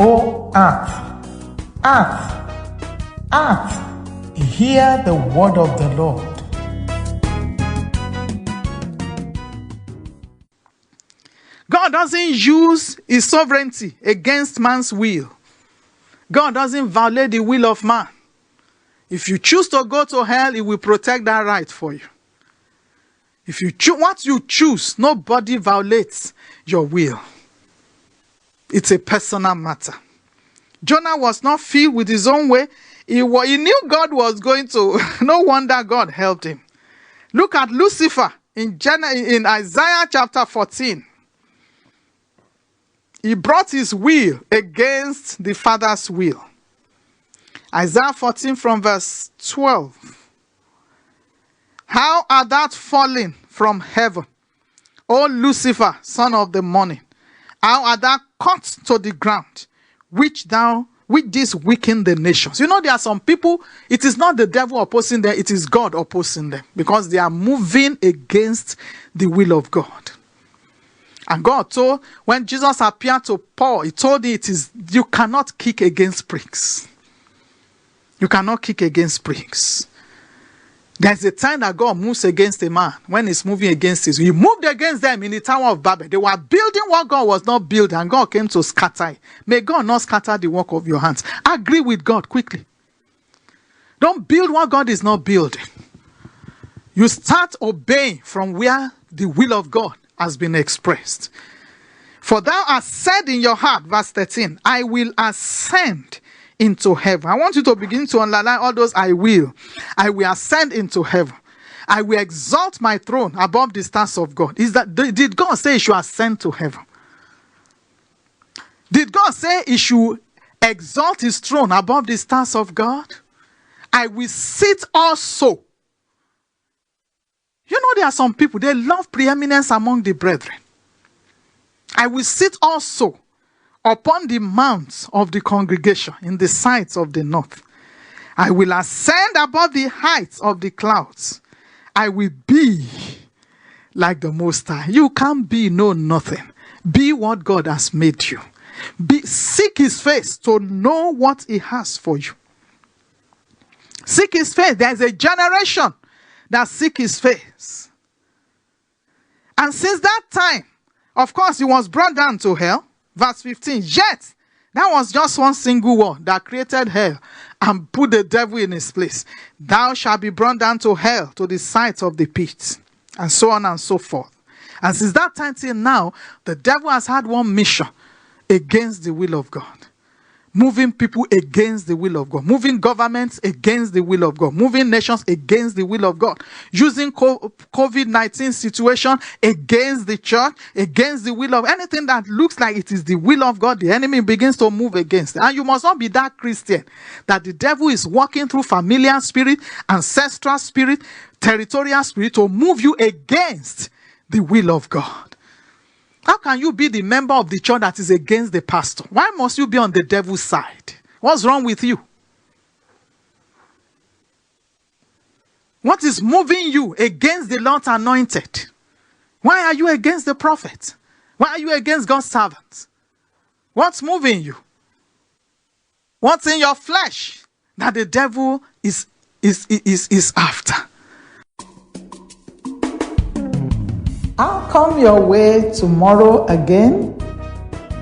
O earth, earth, earth, hear the word of the Lord. God doesn't use his sovereignty against man's will. God doesn't violate the will of man. If you choose to go to hell, he will protect that right for you. If you choose what you choose, nobody violates your will. It's a personal matter. Jonah was not filled with his own way. He knew God was going to. No wonder God helped him. Look at Lucifer in Isaiah chapter 14. He brought his will against the Father's will. Isaiah 14 from verse 12. How art thou fallen from heaven, O Lucifer, son of the morning? How art thou cut to the ground, which this weaken the nations? You know, there are some people, it is not the devil opposing them, it is God opposing them, because they are moving against the will of God. And God told, when Jesus appeared to Paul, he told him, you cannot kick against pricks. You cannot kick against pricks. There's a time that God moves against a man when he's moving against his. He moved against them in the Tower of Babel. They were building what God was not building, and God came to scatter. May God not scatter the work of your hands. Agree with God quickly. Don't build what God is not building. You start obeying from where the will of God has been expressed. For thou hast said in your heart, verse 13, I will ascend into heaven. I want you to begin to underline all those I will. I will ascend into heaven. I will exalt my throne above the stars of God. Did God say he should ascend to heaven? Did God say he should exalt his throne above the stars of God? I will sit also. You know, there are some people, they love preeminence among the brethren. I will sit also upon the mounts of the congregation in the sides of the north. I will ascend above the heights of the clouds. I will be like the Most High. You can't be nothing. Be what God has made you. Seek his face to know what he has for you. Seek his face. There's a generation that seek his face. And since that time, of course, he was brought down to hell. Verse 15, yet that was just one single word that created hell and put the devil in his place. Thou shalt be brought down to hell, to the sides of the pit, and so on and so forth. And since that time till now, the devil has had one mission against the will of God. Moving people against the will of God. Moving governments against the will of God. Moving nations against the will of God. Using COVID-19 situation against the church, against the will of anything that looks like it is the will of God, the enemy begins to move against it. And you must not be that Christian that the devil is walking through familiar spirit, ancestral spirit, territorial spirit to move you against the will of God. How can you be the member of the church that is against the pastor? Why must you be on the devil's side? What's wrong with you? What is moving you against the Lord's anointed? Why are you against the prophet? Why are you against God's servants? What's moving you? What's in your flesh that the devil is after? I'll come your way tomorrow again.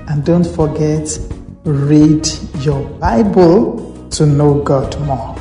And don't forget, read your Bible to know God more.